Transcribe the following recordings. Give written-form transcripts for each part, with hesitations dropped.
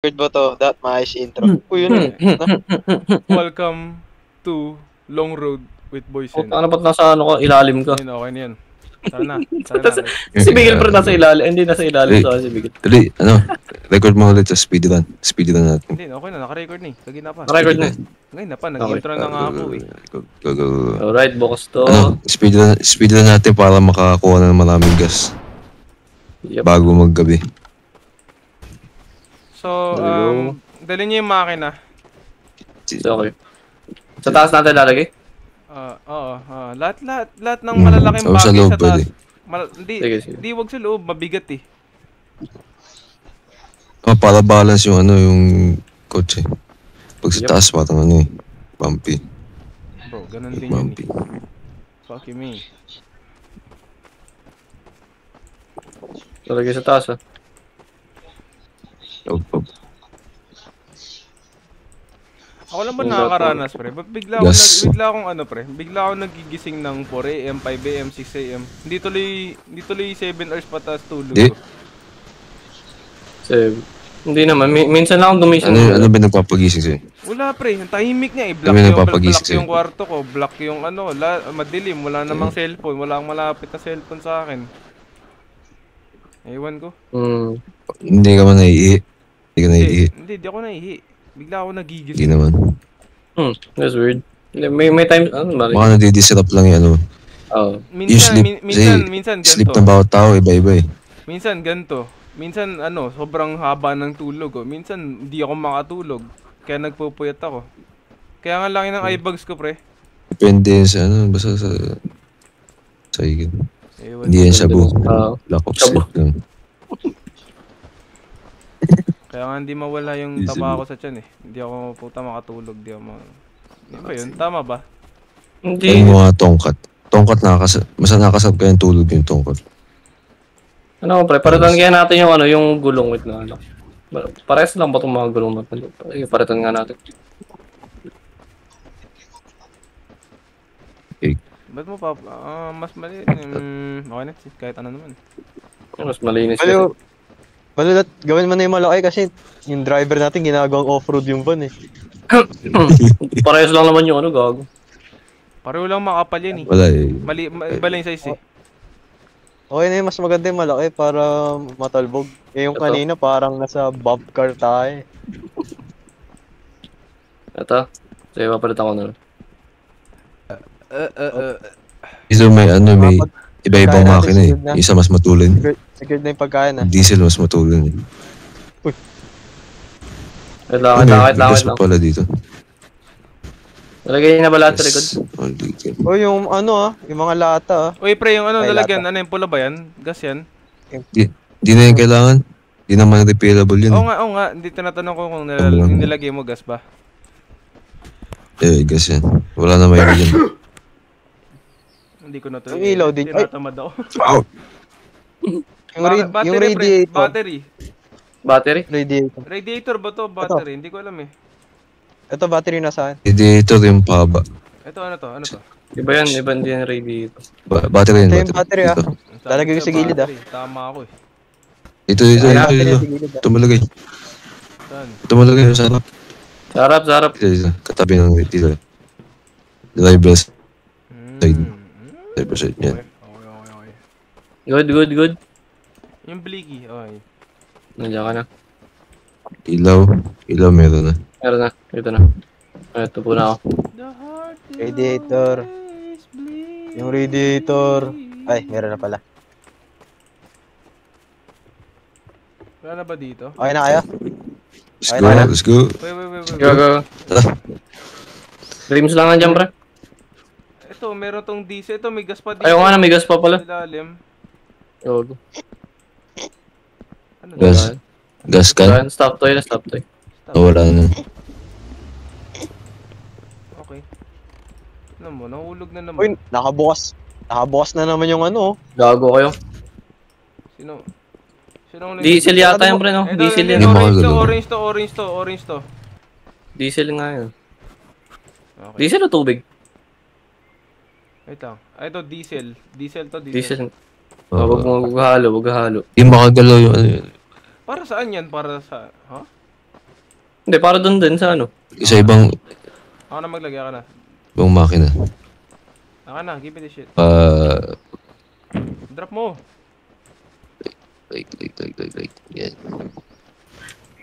Record ba to? That maayos intro. Uy, yun eh. Welcome to Long Road with Boysen. Ano ba't nasa ano ka, ilalim ka? Ayun, okay na yan. Tara na. Let's... Si Bigel pre nasa ilalim, hindi nasa ilalim sa si Bigel. Dali, record mo ulit sa speedrun. Speedrun natin. Hindi, okay na. Naka-record na eh. Lagi na pa. Record na. Ngayon na pa. Nag-intro na nga ako eh. Go. Alright, bukas to. Speedrun natin para makakuha na ng maraming gas. Yep. Bago maggabi. So, dali niyo yung makina. Okay. Sa taas natin lalagay? Oo. Lahat ng malalaking sa bagay loob sa taas. Sige. Hindi, wag sa loob. Mabigat eh. Para balance yung yung kotse. Pag sa taas parang bumpy. Bro, ganun din yun Bumpy. eh. Fuck you me. Lalagay sa taas Op. Ako lang ba nakakaranas, pre? Ba't bigla akong nagigising ng 4 AM, 5 AM, 6 AM. Hindi tuloy 7 hours patas tulog ko. Hindi naman, minsan lang akong gumising. Ano ba nagpapagising sa'yo? Wala, pre. Ang tahimik niya eh. Black yung kwarto ko. Black yung madilim. Wala namang cellphone. Wala akong malapit na cellphone sa akin. Ewan ko. Hindi ka man naiihi. Hindi ako naihi. Bigla ako nagigising. Hindi naman. That's weird. May times, Baka nadidisrupt lang yung Minsan sleep ganito. ng bawat tao, iba-iba eh. Minsan ganito. Minsan sobrang haba ng tulog ko. Minsan hindi ako makatulog. Kaya nagpupuyat ako. Kaya nga laki ng eye bags ko, pre. Depende sa basta sa higit. Hindi yan shabu. Lack of sleep lang. Kaya nga hindi mawala yung taba ko sa tiyan eh. Hindi ako makatulog. Hindi ba yun? Tama ba? Hindi. Yung mga tongkat. Tongkat mas nakakasab kaya yung tulog yung tongkat. Pre, paritan kaya natin yung gulong with na Parehas lang ba itong mga gulong natin? Paritan nga natin. Ba't mo pa? Mas mali. Okay na. Kahit ano naman. Mas malinis Baliw, gawin mo na yung malaki kasi yung driver natin ginagawang off-road yung van eh. Parehas lang naman yung gago. Pareho lang makapal yan eh. Wala eh. Iba lang yung size eh. Okay na yun, mas maganda yung malaki para matalbog. Yung kanina parang nasa bump car tayo. Ito. Sige, papalitan ko na. Isa may iba-ibang makina eh. Isa mas matulin. Secured na yung pagkain Diesel mas matulin eh. Lakad Gas lang. pala dito. Nalagay na ba lahat sa likod? O yung yung mga lata Uy, pre, yung Ay, lalagyan. lata. Yung pula ba yan? Gas yan? Di na yung kailangan. Di naman repairable yun. Oo nga. Hindi tinatanong ko kung nilagay mo gas ba. Gas yan. Wala na may dyan. Hindi ko na to. Yung ilaw din. Ay! Tinatamad ako. Yung radiator. Battery. Radiator. Radiator ba to? Battery. Hindi ko alam eh. Ito battery na saan? Radiator yung pahaba. Ito, ano to? Iba yan din radiator. Battery yun. Ito yung battery Ito. Lalagay ko sa gilid Tama ako eh. Ito. Tumalagay. Saan? Tumalagay sa harap. Sa harap. Ito. Katabi ng radiator. Driver's side. Driver's side yan. Okay. Good. Yung blicky. Okay. Nandiyan ka na. Ilaw meron na. Meron na. Ito na. Ito po na ako. Radiator. Yung radiator. Ay, meron na pala. Wala na ba dito? Okay na kayo? Let's go. Wait. Go. Dreams lang nandiyan, pre. Ito, meron tong diesel. Ito, may gas pa dito. Ayaw nga na, may gas pa pala. Ilalim. Go. Ano Gas. Gas can? Stop toy. Wala na. Okay. Ano mo, nahulog na naman. Uy, nakabukas. Nakabukas na naman yung Gago kayo. Sino Diesel yata yan, pre, no? Diesel yan. Orange to. Diesel nga yun. Okay. Diesel o tubig? Wait lang. Ito, diesel. Diesel. Diesel. Huwag halo. Hindi makagalaw yung ano yun. Para saan yan? Para sa... Ha? Hindi, para doon din sa ano. Isa ibang Ako na maglagay ka na. makina. Ako na, give me this shit. Drop mo. Like. Yan.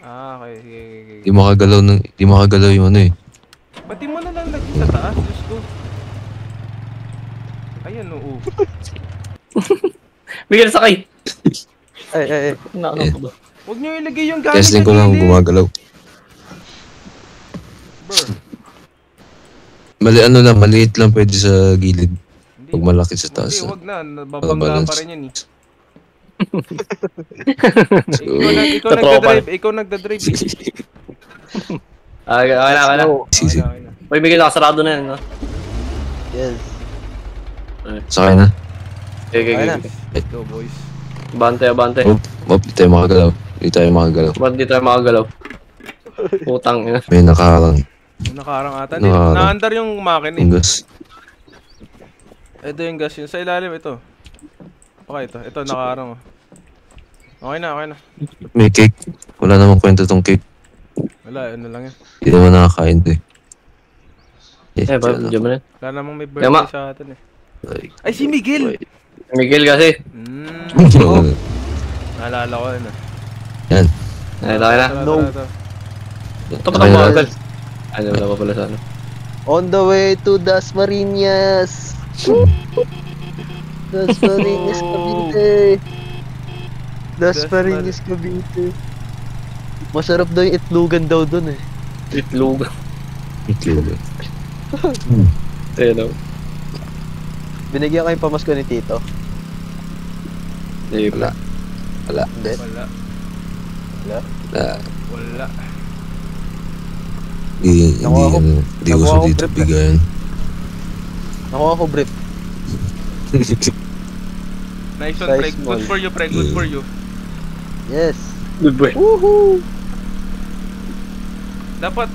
Okay, sige. Di makagalaw yung ano eh. Ba't di mo na lang lagi sa taas? Diyos ko. Ayan, oo. Miguel, sakay! Ay. Ano ko ba? Huwag niyo ilagay yung gamit Testing ko lang gilid. gumagalaw. Brr. Maliit lang pwede sa gilid. Hindi. Pag malaki sa taas. Hindi, huwag na. Nababangga pa rin yan eh. Ikaw nagdadrive eh. Okay na. Sisi. Okay na. Uy, Miguel, nakasarado na yan, no? Yes. Sakay na. Okay. Let's go, boys. Bante. Di tayo makagalaw. Ba't di tayo makagalaw? Putang ina. May nakaharang. Nakaharang ata. Nakaharang. Naandar yung makin eh. Yung gas. Ito yung gas yun. Sa ilalim ito. Okay, ito nakaharang oh. Okay na. May cake. Wala namang kwenta tong cake. Wala, ano lang yan. Hindi naman nakakain to eh. Diyan mo na. Wala namang may Tama. birthday sa atin eh. Ay, si Miguel! Miguel kasi. Naalala ko yun ah. Yan. Ay, laki na. No. Ito pa ang bagal. Ano, wala pa pala sa ano. On the way to Dasmariñas. Dasmariñas, Cavite. Dasmariñas, Cavite. Masarap daw yung itlugan daw dun eh. Itlog. Itlog. Ayun o. Binigyan kayo pamasko ni Tito. Hindi Wala. Hindi. Wala. Di uso dito bigayan. Nakuha ko brief. Nice one, Size Pre. small. Good for you, Pre. Good for you. Yes. Good boy. Woohoo! Dapat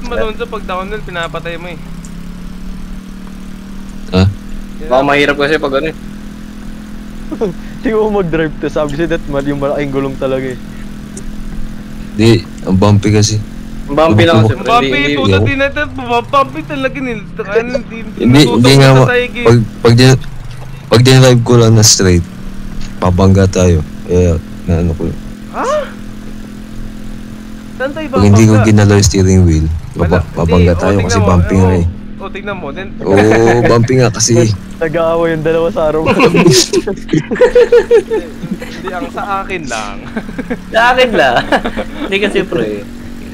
malunod sa pag downhill, pinapatay mo eh. Ha? Baka mahirap kasi pag ano eh. Hindi ko mag-drive to. Sabi siya that yung malaking gulong talaga eh. Di, ang bumpy kasi. Bumpy lang kasi. Ang bumpy, Hindi- puta din natin. Bumpy talaga nil. Hindi nga pag dinrive ko lang na straight, babangga tayo. Kaya, na ano ko. Ha? Saan tayo Pag hindi ko babangga? ginalaw yung steering wheel, babangga Hindi, tayo tingnan kasi mo. bumpy nga eh. O, tingnan mo. Then, Oo, bumpy nga kasi. Nag-aaway yung dalawa sa araw. Hindi, ang sa akin lang. Sa akin lang. Hindi kasi pre.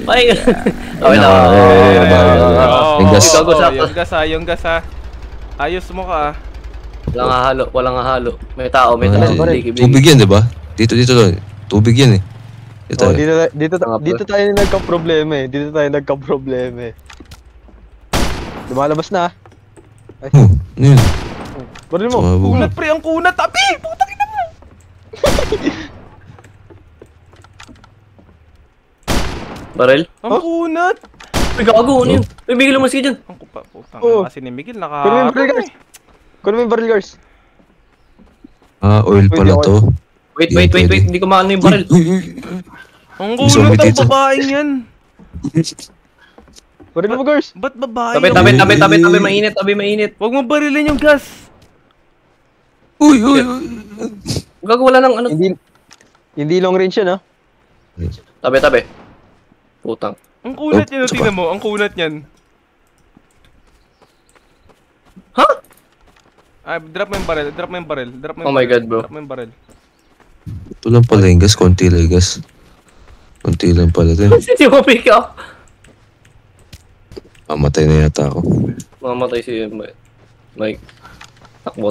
Ay, okay na. Yung gas. Yung gas ha. Ayos mo ka ah. Walang hahalo. May tao. Tubig yan, di ba? Dito lang. Tubig yan eh. Dito. Oh, dito tayo nagka-problema eh. Dito tayo nagka-problema eh. Lumalabas na ah. Ay, Ano yun? baril mo. Sumabog. Kunat pre, ang kunat. Abi! Putang ina mo! Barel? Ang kunat! Uy, gago. Ano yun? Uy, Miguel, umalis ka dyan. Ang putang Oh. kasi ni Miguel Kunin mo yung baril, nakaharap guys. Kunin mo yung baril, guys. Oil pala Pwede to. Wait. Hindi ko maano yung barel. Ang May zombie kunat ang dito. babaeng yan. Baril mo, guys. Ba't babae? Tabi, mainit. Huwag mo barilin yung gas. Uy. Gago, wala nang ano. Hindi long range yan ah. Tabi. Putang. Ang kunat Oh, yan, tingnan mo. Ang kunat yan. Ha? Ay, drop mo yung baril. Oh my God, bro. Drop mo yung baril. Ito lang pala yung gas. Konti lang yung gas. Konti lang pala ito. Hindi mo pick up. Mamatay na yata ako. Mamatay si Mike. Takbo.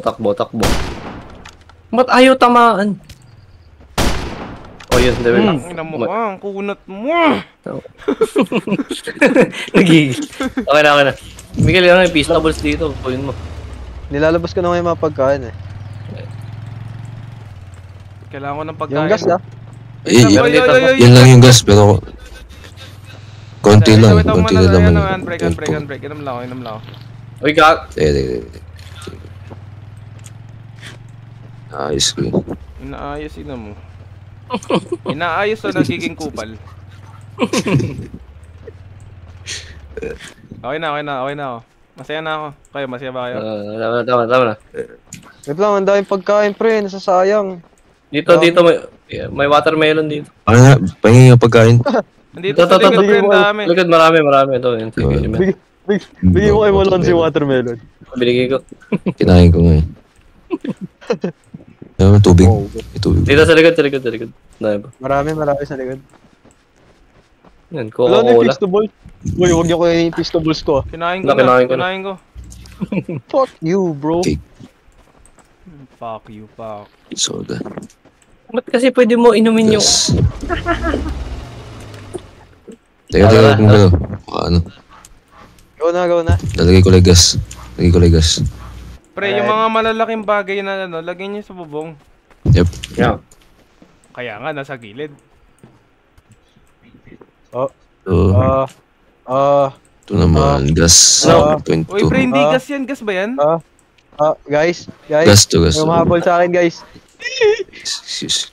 Ba't ayaw tamaan? Oh, yun. Dami na. Ang ina mo ang kunat mo. Nagigil. Okay na. Miguel, yung peace levels dito. Puyin mo. Nilalabas ko na ngayon mga pagkain eh. Kailangan ko ng pagkain. Yung gas ah. Yan lang yung gas pero konti lang naman. Break. Inom lang ako. Uy, gag. Ayos ko yun. Inaayos na nagiging kupal. Okay na ako. Masaya na ako. Kayo, masaya ba kayo? Tama na. Wait lang, ang daming pagkain pre, nasasayang. Dito, may watermelon dito. Ano na, pahingin yung pagkain. Nandito sa likod, pre, ang dami. Likod, marami. Ito, yung element. Bigyan mo kay Malon si watermelon. Binigay ko. Kinain ko ngayon. Ano, tubig. Wow. May tubig. Dito sa likod. Dahil ba? Marami sa likod. Yan, Wala na yung Coca-Cola. Feastables. Uy, huwag niyo ko yung Feastables ko. Kinain ko. Fuck you, bro. Okay. Fuck you. Soda. Ba't kasi pwede mo inumin yung... Yes. Teka, kung gano'n. Ano? Go na. Lalagay ko gas. Pre, yung mga malalaking bagay na ano, lagyan niyo sa bubong. Yep. Yeah. Kaya nga, nasa gilid. So, ito naman, gas. No. 22. Uy, pre, hindi gas yan. Gas ba yan? Guys. Gas to. May umahabol sa akin, guys. Kiss.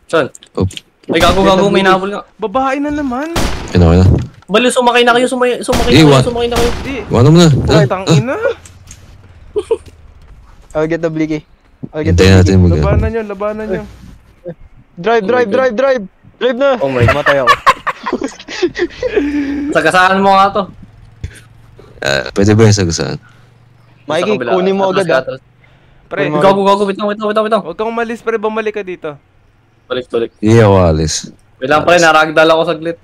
Saan? Oh, Ay, gago, may nahabol nga. Babae na naman. okay na. Bali, sumakay na kayo, sumakay na kayo. Hindi. Wala mo na. Tangina. I'll get the blicky. Hintayin natin mag- Labanan nyo. Drive na! Oh my God. Matay ako. Sagasaan mo nga to. Pwede ba yung sagasaan? Mikey, kunin mo agad ah. Pre, Gago, bitaw. huwag kang umalis, pre. Bumalik ka dito. Balik. Iya, walis. Wait lang, pre, naragdal ako saglit.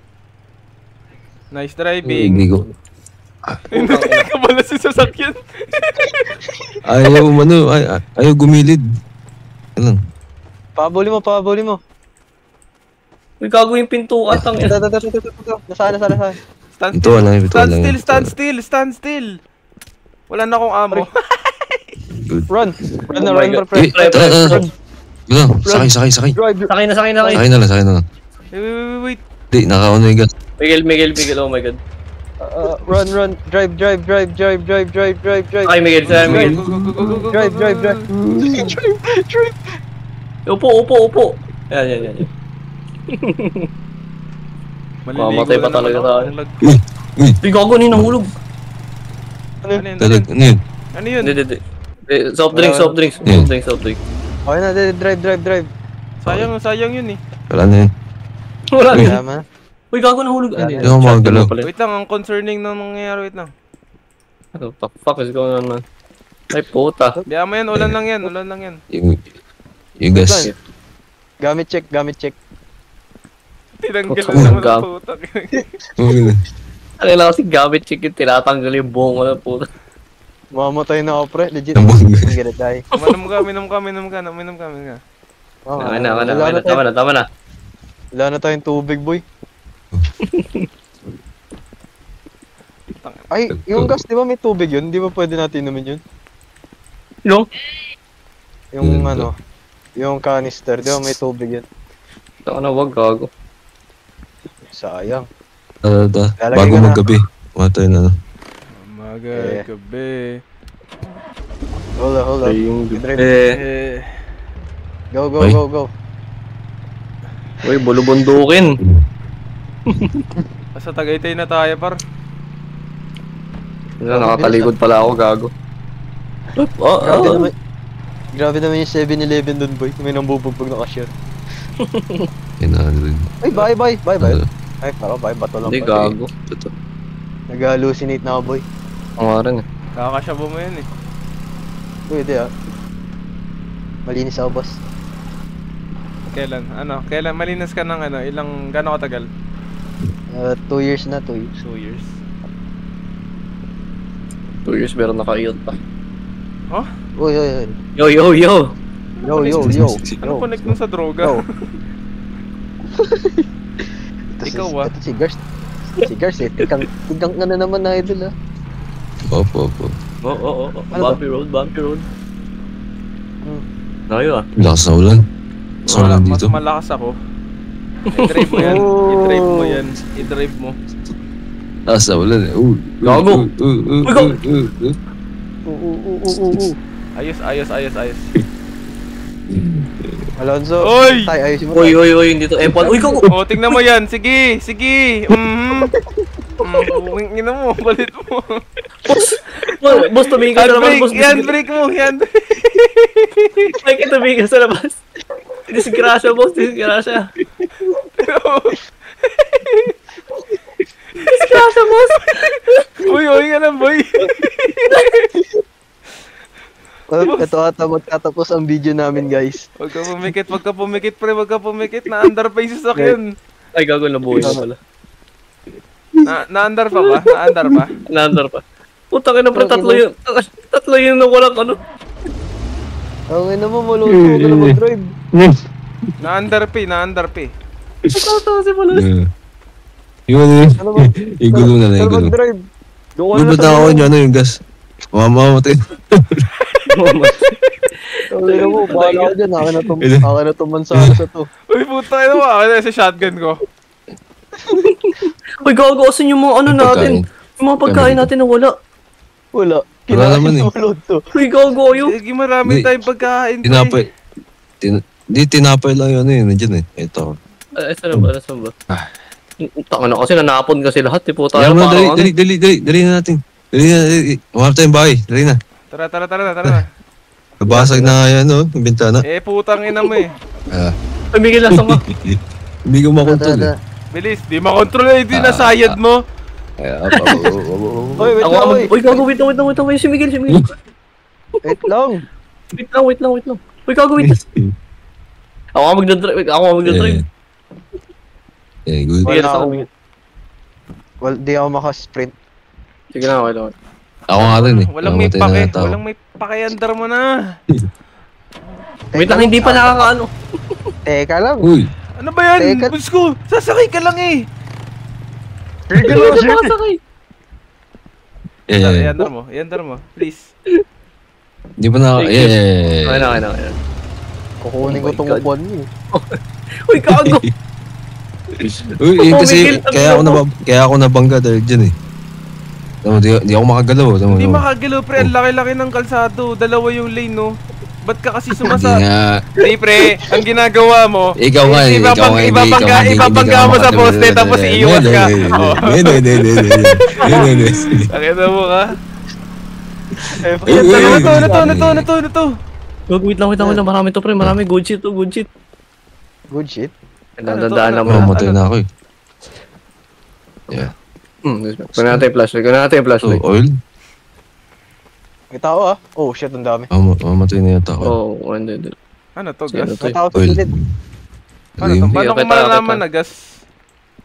Nice driving. Hindi ko. Hindi ka pala si sasakyan. Ayaw gumilid. Ano lang. Pabuli mo. Uy, gago yung pintuan. Nasaan? Stand still. Wala na akong ammo. Good. Run, Oh my God. pre. Ano? Sakay. Drive. Sakay na. Sakay na lang. Wait. Hindi, nakauna yung gas. Miguel, oh my God. Run. Drive. Ay, Miguel. Drive. Upo. Yan. Mamatay pa talaga tayo. Uy, gago, nahulog. Ano yun? Hindi. Soft drink. Okay na, drive. Sayang yun eh. Wala na yun. Wala na. Tama. Uy, gago, nahulog. Hindi ako makagalaw. Wait lang, ang concerning na mangyayari. Wait lang. What the fuck is going on, man? Ay, puta. Biya mo yan, ulan lang yan. Yung gas. Gamit check. Tinanggal Puta, naman gam. ang putak. Ano lang kasi gamit chicken, tinatanggal yung buong ko na puta. Mamatay na ako pre, legit. Nabog. I'm gonna die. Minom ka. Tama na. Wala na tayong tubig, boy. Ay, yung gas, di ba may tubig yun? Di ba pwede natin inumin yun? No? Yung yung canister, di ba may tubig yun? Saka na, wag gago. Sayang. Bago maggabi. Matay na. Magabi. Hold up. Yung Drive. Go. Uy, bulubundukin. Basta Tagaytay na tayo, par. Nakakaligod pala ako, gago. Grabe naman yung 7-Eleven dun, boy. May nambubugbog na cashier. Ay, bye. Ay, parang bye, bato lang. Hindi, gago. Nag-hallucinate na ako, boy. Ang aran eh. Kakasyabo mo yan eh. Pwede ah. Malinis ako, boss. Kailan malinis ka ng gano'ng katagal? 2 years na, 2 years. 2 years. 2 years meron naka-iot pa. Huh? Uy. Yo. Yo. Ano connect mo sa droga? Ikaw ah. Ito si Gars eh. Tikang ano naman na idol ah. Opo. Oo. Bumpy road. Nayo ah. Lakas na ulan. Mas malakas ako. I-drive mo yan. I-drive mo. Lakas na ulan eh. Gago. Ayos. Alonzo. Oy! Tay, ayusin mo. Uy, hindi to F1. Uy, gago. Oh, tingnan mo yan. Sige. Buking ina mo, balit mo. Boss, tumingin ka sa labas, boss. Handbrake mo, handbrake. Ay, tumingin ka sa labas. Disgrasya, boss, disgrasya. Disgrasya, boss. Uy ka lang, boy. Ito ata magtatapos ang video namin, guys. Wag ka pumikit, pre, wag ka pumikit. Na-under pa yung sasakyan. Ay, gago, nabuhay na pala. Na-under pa ba? Na-under pa. Putang ina, pre, tatlo yun na walang ano. Ang ina mo, malulunod ka na mag-drive. Na-under pa. Tatawa si Malos. Yung gulong na lang, yung gulong. Mag-drive. Uy, ba't ako nyo, ano yung gas? Mamamatay. Ang ina mo, bahala ka dyan. Akin na tumansara sa to. Uy, puta ina mo, akin na sa shotgun ko. Uy, gago, asan yung mga ano natin? Yung mga pagkain natin na wala. Wala. Wala naman eh. Uy, gago, yun. Sige, marami tayong pagkain. Tinapay. Hindi, tinapay lang yun eh. Nandiyan eh. Ito. Saan ba? Taka na kasi nanapon kasi lahat. Tipo tayo Dali, parang dali na natin. Dali na. Umarap tayong bahay. Dali na. Tara na. Nabasag na nga yan, no? Yung bintana. Putang ina mo eh. Ay, Miguel, nasa ka? Hindi ko makontrol eh. Bilis, di makontrol eh. Di nasayad mo. Uy, wait lang, uy. Uy, gago, wait lang. Si Miguel. Wait lang. Wait lang. Uy, gago, wait lang. Ako nga magdadrive. Good. Miguel, nasa ka, Miguel. Well, di ako makasprint. Sige na, okay lang. Ako nga rin eh. Walang may pake, andar mo na. Wait lang, hindi pa nakakaano. Teka lang. Uy. Ano ba yan? Bus ko, sasakay ka lang eh. Teka Hindi lang, na shit. nakasakay. Iandar mo, please. Hindi pa na. Okay na. Kukunin ko tong upuan niyo. Uy, gago. Uy, kasi kaya ako nabangga dahil dyan eh. Di ako makagalaw. Hindi makagalaw, pre. Ang laki-laki ng kalsado. Dalawa yung lane, no? Ba't ka kasi sumasa? Hindi, pre. Ang ginagawa mo, ikaw nga eh. Ipapangga mo sa poste tapos iiwas ka. Hindi. Nakita mo ka? Ano to? Wait lang. Marami to, pre. Marami. Good shit. Good shit. Nandandaan naman. Mamatay na ako eh. Yeah. Kunin natin yung flashlight. Oil? May tao ah. Oh shit, ang dami. Mamatay na yata ako. Hindi. Ano to, gas? May tao sa Oil. gilid. Ano to? Paano ko malalaman na gas?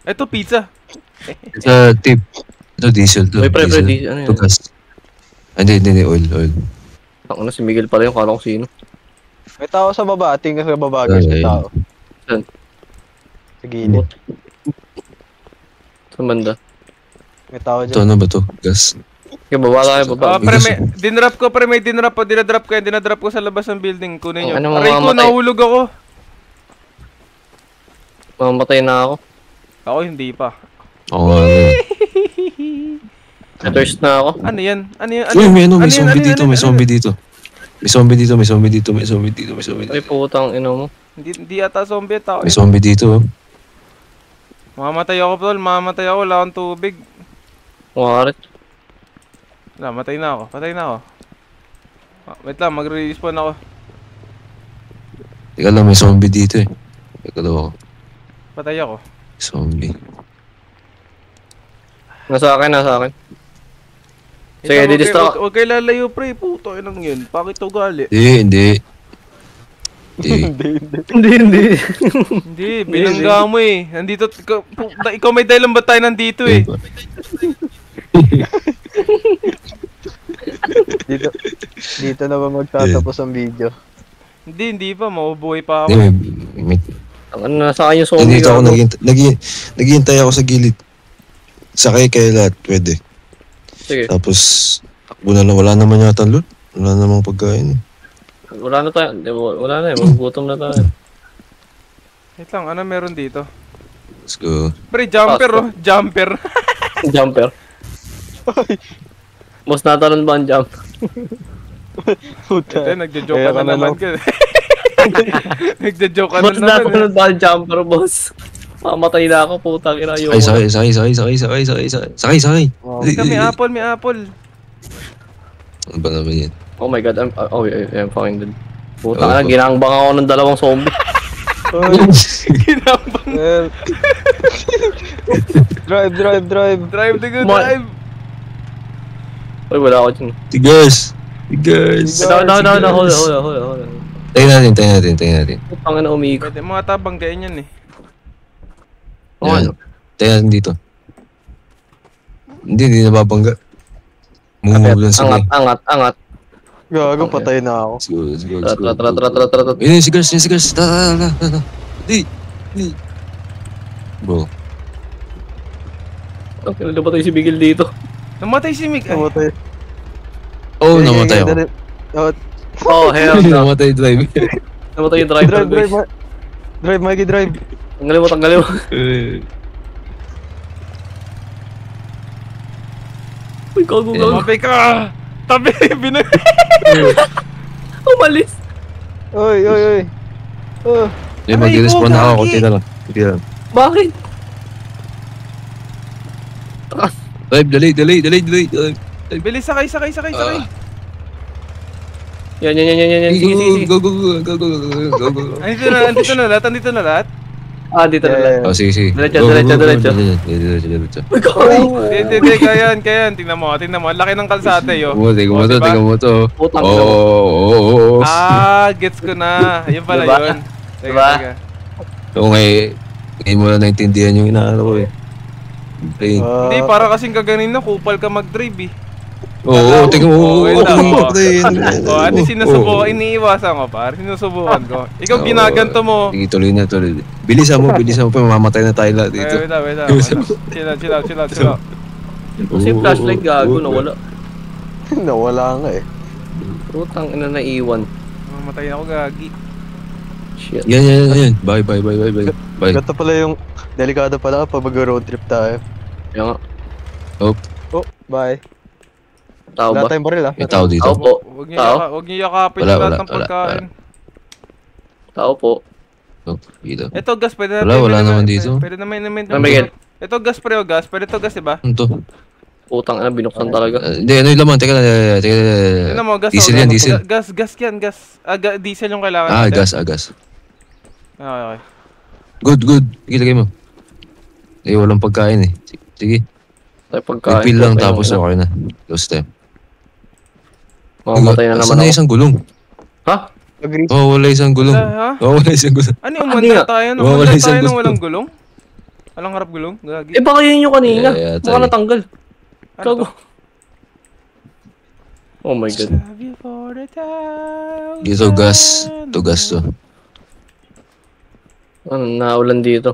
Ito, pizza. Ito tip. Ito diesel to. Uy, pre, ano Ito yan? gas. Hindi, oil. Ako na si Miguel pala yung kala ko sino. May tao sa baba. Tingnan sa baba guys. May tao. Saan? Sa gilid. Sa banda. May tao Ito dyan. ano ba to? Gas. Kaya baba tayo, baba. Pre, dinrap ko dinadrop ko sa labas ng building. Kunin nyo. Ano, Aray ko, mamamatay? nahulog ako. Mamamatay na ako. Ako hindi pa. Oo nga. Na-thirst na ako. Ano yan? Uy, may zombie dito. May zombie dito. Ay, putang ina mo. Hindi ata zombie, tao. May zombie dito. Mamamatay ako, tol. Wala akong tubig. Warit. Wala, patay na ako. Wait lang, mag-respawn ako. Teka lang, may zombie dito eh. Teka lang ako. Patay ako. Zombie. Nasa akin. Sige, didistract. Huwag kayo lalayo, pre. Puto, inang yun. Bakit ugali? Hindi. Hindi, binangga mo eh. Nandito, ikaw may dahilan ba tayo nandito eh? Dito na ba magtatapos ang video? Hindi pa. Mabubuhay pa ako. Ano, nasa akin yung zombie. Dito ako naghihintay ako sa gilid. Sakay kayo lahat, pwede. Sige. Tapos, takbo na lang. Wala naman yata loot. Wala namang pagkain. Wala na tayo. Wala na eh. Magugutom na tayo. Wait lang, ano meron dito? Let's go. Pre, jumper oh. Jumper. Jumper. Mas natalon ba ang jump? Puta. Ito, nagjo-joke ka na naman ka. Nagjo-joke ka na Mas naman. natalon ba ang jumper, boss? Mamatay na ako, putang ina. Sakay. Oh, May apple. Ano ba naman yan? Oh my god, I'm fucking dead. Putang ina, ginangbang ako ng dalawang zombie. Ginambang. Drive. Drive the good drive. Uy, wala ako dyan. Tigas. No, hold on. Tayo natin. Putang ina, umiikot. Pwede mga tabang ganyan yan eh. Yan. Tayo natin dito. Hindi nababangga. Move lang sila. Angat. Gago, patay na ako. Let's go. Tara. Yun, si Gers. Tara. Di. Bro. Okay, namatay si Bigil dito. Namatay si Mick. Namatay. Oh, namatay ako. Oh, hell no. Namatay drive. Namatay yung driver, guys. Drive, Mikey, drive. Tanggalin mo. Uy, gago. Mapay ka! Tabi! Umalis. Oy. Oh. Mag-respawn na ako. Kunti na lang. Bakit? Drive, delay. Bilis, sakay. Yan. Sige. Go. Andito na lahat. Ah, dito na lang. Oh, sige. Diretso. Uy, gago. Hindi, kayan. Tingnan mo. Laki ng kalsada yo. Tingnan mo to. Putang Oo. Gets ko na. Ayun pala Diba? yun. Diba? Teka. Oo, ngayon mo na naintindihan yung inaano ko eh. Hindi, para kasing kaganina, kupal ka mag-drive eh. Oo, tingnan mo. Iniiwasan ko par. Sinusubukan ko. Ikaw ginaganto mo. Sige, tuloy na. Bilisan mo pa. Mamamatay na tayo lahat dito. Wait lang. Chill out. Kasi yung flashlight gago, nawala. Nawala nga eh. Putang ina, naiwan. Mamatay ako gagi. Shit. Yan. Bye. Gato pala yung delikado pala pag mag-road trip tayo. Yan nga. Oh, bye. Tao Wala ba? tayong baril ah. May tao dito. Tao po. Huwag niyo yakapin Wala, lahat ng wala. pagkain. Tao po. Dito. Ito gas, pwede Wala naman dito. Pwede naman Miguel. Ito gas pre o gas. Pwede ito gas, diba? Ano to? Putang ina, binuksan talaga. Hindi, ano yung laman? Teka. Tignan mo, gas. Diesel yan, diesel. Gas yan. Diesel yung kailangan natin. Gas. Okay. Good. Lagay mo. Walang pagkain eh. Sige. Tayo pagkain. Refill lang tapos okay na. Close time. Mamamatay na naman Saan na ako. isang gulong? Ha? Wala isang gulong. Ha? Wala isang gulong. Ano yung umanda tayo? Wala isang Ng gusto. walang gulong? Walang harap gulong? Gagi. Eh baka yun yung kanina. Yeah, Baka tayo. natanggal. Ano Gago. to? Oh my god. Dito gas. Ito gas to. Ano, naulan dito.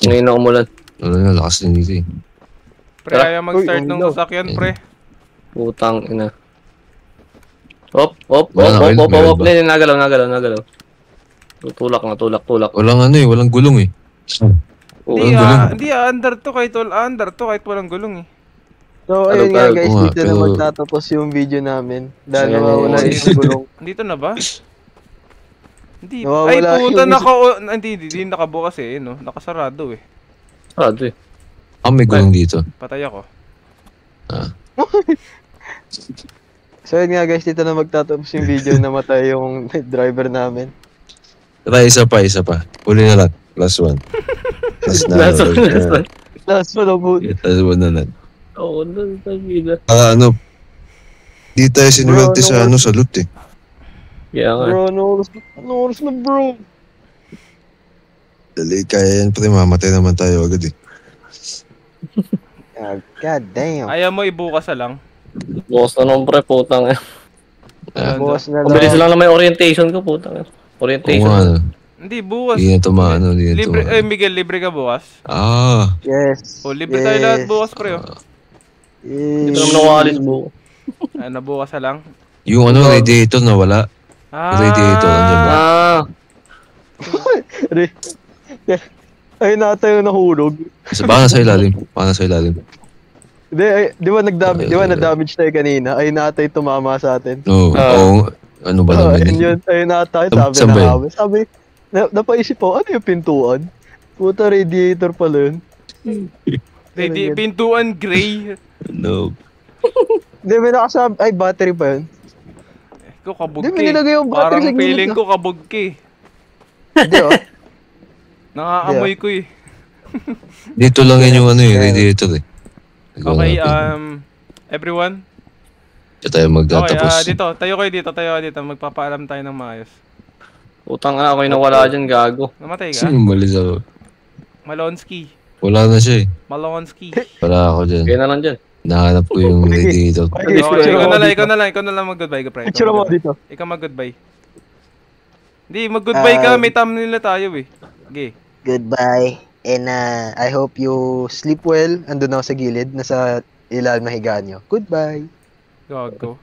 Ngayon na umulan. Wala na, lakas din dito eh. Pre, ayaw mag-start ng sasakyan, pre. Putang ina. Op. Wala na, meron ba? Hindi, nagalaw. Tulak. Walang ano eh, walang gulong eh. Hindi, under to kahit walang gulong eh. So, ayun nga guys, Oo nga, dito na pero- magtatapos yung video namin. Dahil Ayan, nawawala ayan. yung gulong. Dito na ba? Hindi. Nawawala Ay, puta, yung- hindi nakabukas eh, no? Nakasarado eh. Sarado eh. May gulong dito. Patay ako. So, ayun nga guys, dito na magtatapos yung video. Namatay yung driver namin. Tara, isa pa. Huli na lang. Last one. Last Last one. Last one, abut. Last one na lang. Oo, nagpagida. Di tayo sinuwerte sa sa loot eh. Kaya nga. Bro, ano oras na bro? Dali, kaya yan pre, mamatay naman tayo agad eh. God damn. Ayaw mo ibukas na lang. Bukas na nung pre, putang eh. Bukas na Ang bilis lang. lang na may orientation ko, putang eh. Oo Orientation. nga, ano. Hindi, bukas. Hindi na tumaano, hindi na Libre, tumaano. Miguel, libre ka bukas? Yes. O, libre tayo lahat bukas, pre. Oh. Dito naman ako alis buo. Ano, bukas na lang? Yung radiator na wala. Radiator, nandiyan ba? Ayun na tayo nahulog. Baka nasa ilalim. Hindi, di ba na-damage tayo kanina? Ayun na tayo tumama sa atin. Oo, ano ba naman Ayun yun? yun, ayun na tayo, Saan sabi ba na yun? kami. Sabi, napaisip ko, ano yung pintuan? Puta, radiator pala yun. Pintuan gray. No. Hindi, may nakasabi. Ay, battery pa yun. Ikaw kabog Hindi, ka may eh. nilagay yung battery Parang sa gilid feeling na. ko kabog ka eh. Hindi, oh. Nakaamoy ko eh. Dito lang yun yung ano eh, radiator eh. Okay, everyone. Diyan tayo magtatapos. Okay, tayo kayo dito. Magpapaalam tayo ng maayos. Utang nga ako yung nawala dyan, gago. Namatay ka? Sino malis ako? Malonsky. Wala na siya eh. Malonsky. Wala ako dyan. Kaya na lang dyan. Nahanap ko yung radiator. Okay, ikaw na lang mag-goodbye ka, pre. Picture mo dito. Ikaw mag-goodbye. Hindi, mag-goodbye ka. May thumbnail na tayo eh. Okay. Goodbye. And I hope you sleep well. Andun ako sa gilid. Nasa ilalim na higaan nyo. Goodbye. Gago.